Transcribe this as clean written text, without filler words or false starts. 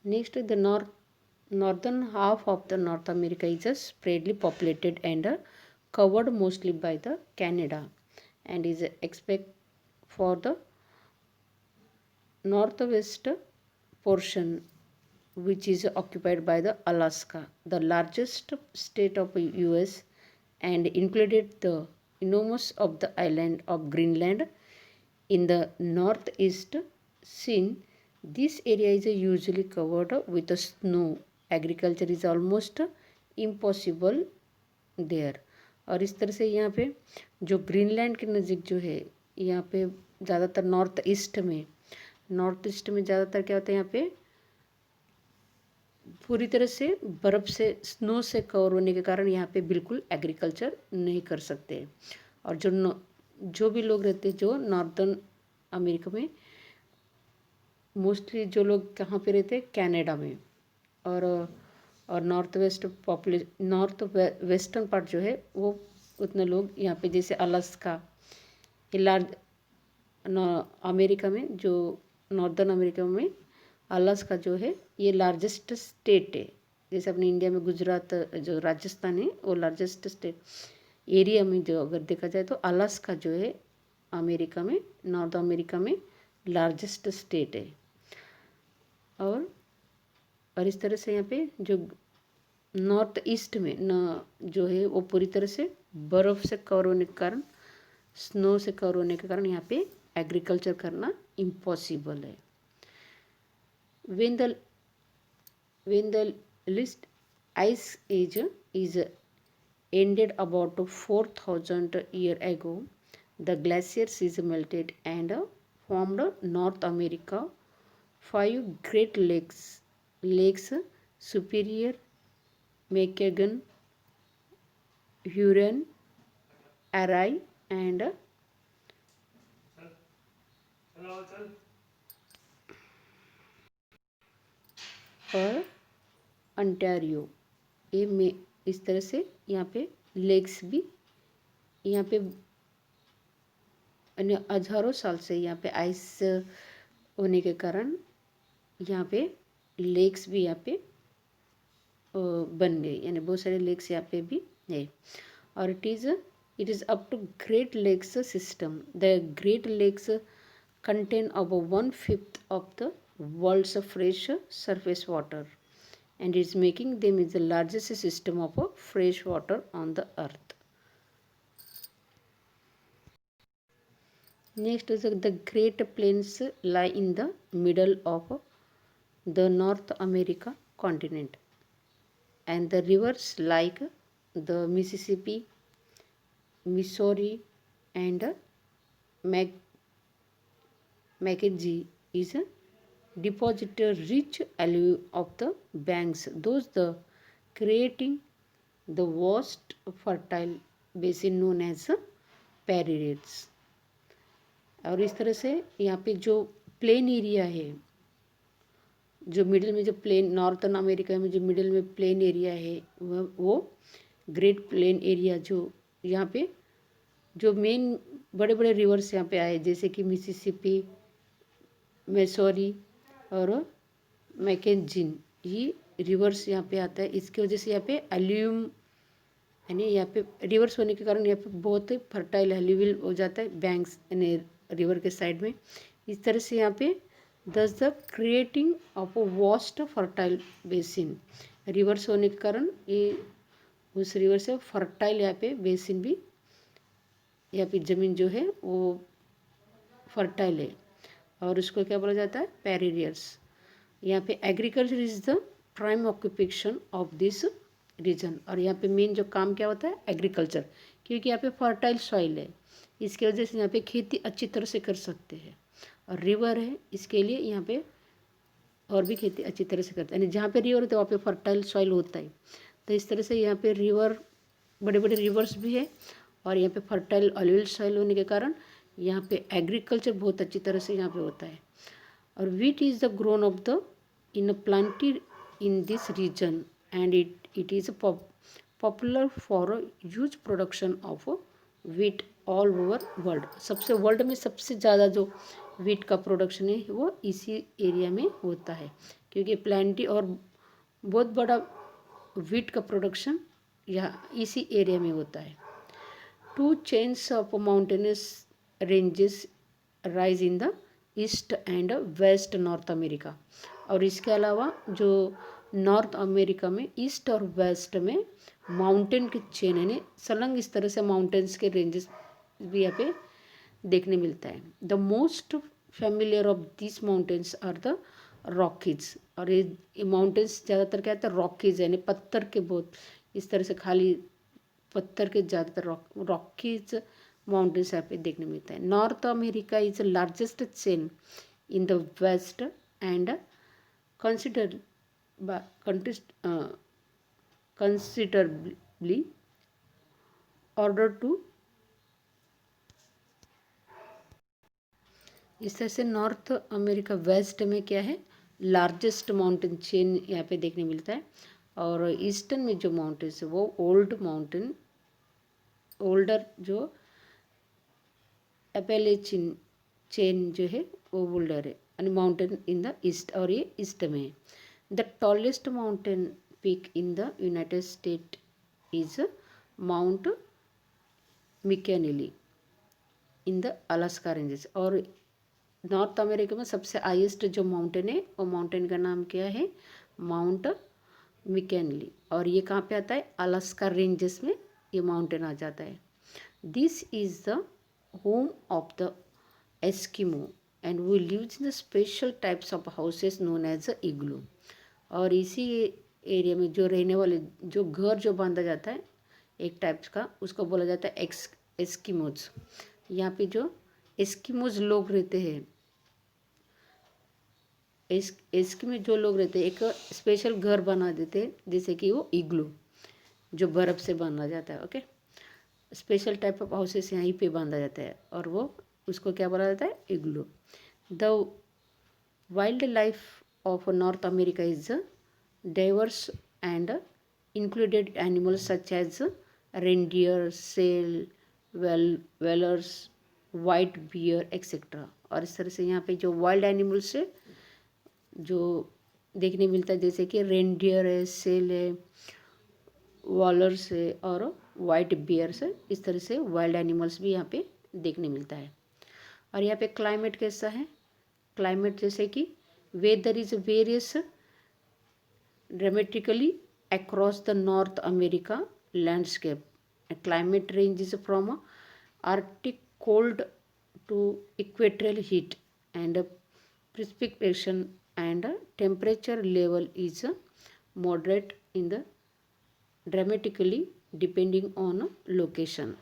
Next, the northern half of the North America is spreadly populated and covered mostly by the Canada, and is expect for the northwest portion which is occupied by the Alaska, the largest state of US, and included the enormous of the island of Greenland in the northeast scene. This area is usually covered with snow. Agriculture is almost impossible there. और इस तरह से यहाँ पे जो Greenland के नज़दीक जो है, यहाँ पे ज़्यादातर नॉर्थ ईस्ट में ज़्यादातर क्या होता है, यहाँ पे पूरी तरह से बर्फ़ से स्नो से कवर होने के कारण यहाँ पे बिल्कुल एग्रीकल्चर नहीं कर सकते। और जो भी लोग रहते हैं जो नॉर्दर्न अमेरिका में, मोस्टली जो लोग कहाँ पे रहते हैं, कनाडा में। और नॉर्थ वेस्टर्न पार्ट जो है वो उतने लोग यहाँ पे, जैसे अलास्का, ये लार्ज अमेरिका में, जो नॉर्दर्न अमेरिका में अलास्का जो है ये लार्जेस्ट स्टेट है। जैसे अपने इंडिया में गुजरात जो राजस्थान है वो लार्जेस्ट स्टेट एरिया में, जो अगर देखा जाए तो अलास्का जो है अमेरिका में, नॉर्थ अमेरिका में लार्जेस्ट स्टेट है। और इस तरह से यहाँ पे जो नॉर्थ ईस्ट में जो है वो पूरी तरह से बर्फ़ से कवर होने के कारण, स्नो से कवर होने के कारण यहाँ पे एग्रीकल्चर करना इम्पॉसिबल है। When the list ice age is ended about 4,000 years ago, the glaciers is melted and formed North America. 5 great lakes Superior, Michigan, Huron, Erie, and और अंटारियो, ये में इस तरह से यहाँ पे लेक्स भी, यहाँ पे अन्य हज़ारों साल से यहाँ पे आइस होने के कारण यहाँ पे लेक्स भी यहाँ पे बन गई, यानी बहुत सारे लेक्स यहाँ पे भी है। और it is up to great lakes system. The great lakes contain about 1/5 of the world's fresh surface water, and it's making them is the largest system of fresh water on the earth. Next is the Great Plains lie in the middle of the North America continent, and the rivers like the Mississippi, Missouri, and Mackenzie is a deposit rich alluvium of the banks, those the creating the vast fertile basin known as पैरेरेट्स। और इस तरह से यहाँ पे जो plain area है, जो middle में जो प्लेन, नॉर्थन अमेरिका में जो मिडिल में प्लेन एरिया है वो ग्रेट प्लेन एरिया, जो यहाँ पे जो मेन बड़े बड़े रिवर्स यहाँ पे आए, जैसे कि मिसिसिपी, मैसोरी और मैकेंजिन, ये रिवर्स यहाँ पे आता है। इसकी वजह से यहाँ पे एल्यूम, यानी यहाँ पे रिवर्स होने के कारण यहाँ पे बहुत फर्टाइल एल्यूविल हो जाता है बैंक्स, यानी रिवर के साइड में। इस तरह से यहाँ पे दस the creating of a vast fertile basin, reverse होने के कारण ये उस रिवर से फर्टाइल यहाँ पे बेसिन भी, यहाँ पे ज़मीन जो है वो फर्टाइल है, और उसको क्या बोला जाता है, पैरेरियर्स। यहाँ पे agriculture is the prime occupation of this region, और यहाँ पे मेन जो काम क्या होता है, एग्रीकल्चर, क्योंकि यहाँ पे फर्टाइल सॉइल है, इसकी वजह से यहाँ पे खेती अच्छी तरह से कर सकते हैं। और रिवर है, इसके लिए यहाँ पे और भी खेती अच्छी तरह से करते हैं, यानी जहाँ पे रिवर होता है वहाँ पे फर्टाइल सॉइल होता है। तो इस तरह से यहाँ पे रिवर, बड़े बड़े रिवर्स भी है, और यहाँ पे फर्टाइल ऑलिवल सॉइल होने के कारण यहाँ पे एग्रीकल्चर बहुत अच्छी तरह से यहाँ पे होता है। और wheat is the grown of the in planted in this region, and it is popular for huge production of wheat all over world. World में सबसे ज़्यादा जो वीट का प्रोडक्शन है वो इसी एरिया में होता है, क्योंकि प्लांटी और बहुत बड़ा वीट का प्रोडक्शन यहाँ इसी एरिया में होता है। To chains of mountainous ranges rise in the east and west north America. और इसके अलावा जो नॉर्थ अमेरिका में ईस्ट और वेस्ट में माउंटेन की चेन यानी सलंग इस तरह से माउंटेन्स के रेंजेस भी यहाँ पे देखने मिलता है। The most familiar of this mountains are the Rockies. और ये माउंटेन्स ज़्यादातर क्या होता है, रॉकीज यानी पत्थर के, बहुत इस तरह से खाली पत्थर के ज़्यादातर रॉकीज माउंटेन्स यहाँ पे देखने मिलता है। North America is the largest chain in the west and consider considerably order to। इस तरह से नॉर्थ अमेरिका वेस्ट में क्या है, लार्जेस्ट माउंटेन चेन यहाँ पे देखने मिलता है। और ईस्टर्न में जो माउंटेन्स है वो ओल्डर जो एपेलेचिन चेन जो है वो ओल्डर है यानी माउंटेन इन द ईस्ट, और ये ईस्ट में है। The tallest mountain peak in the united state is mount McKinley in the Alaska ranges. और नॉर्थ अमेरिका में सबसे हाईएस्ट जो माउंटेन है वो माउंटेन का नाम क्या है, माउंट मिकेनली। और ये कहाँ पे आता है, अलास्का रेंजेस में ये माउंटेन आ जाता है। This is the home of the Eskimo and we lives in the special types of houses known as a igloo. और इसी एरिया में जो रहने वाले जो घर जो बांधा जाता है एक टाइप्स का, उसको बोला जाता है एस्किमोज। यहाँ पे जो एस्किमोज लोग रहते हैं, एस्किमो जो लोग रहते हैं एक स्पेशल घर बना देते हैं, जैसे कि वो इग्लू जो बर्फ़ से बांधा जाता है। Okay, special type of houses यहीं पे बांधा जाता है और वो उसको क्या बोला जाता है, igloo. The wildlife of north America is diverse and included animals such as reindeer, seal, whalers, white bear, etc. और इस तरह से यहाँ पे जो वाइल्ड एनिमल्स है जो देखने मिलता है, जैसे कि रेनडियर है, सेल है, वॉलर्स है और वाइट बियर्स है। इस तरह से वाइल्ड एनिमल्स भी यहाँ पे देखने मिलता है। और यहाँ पे क्लाइमेट कैसा है, क्लाइमेट जैसे कि weather is various dramatically across the North America landscape. A climate ranges from Arctic cold to equatorial heat, and precipitation and temperature level is moderate in the dramatically depending on location.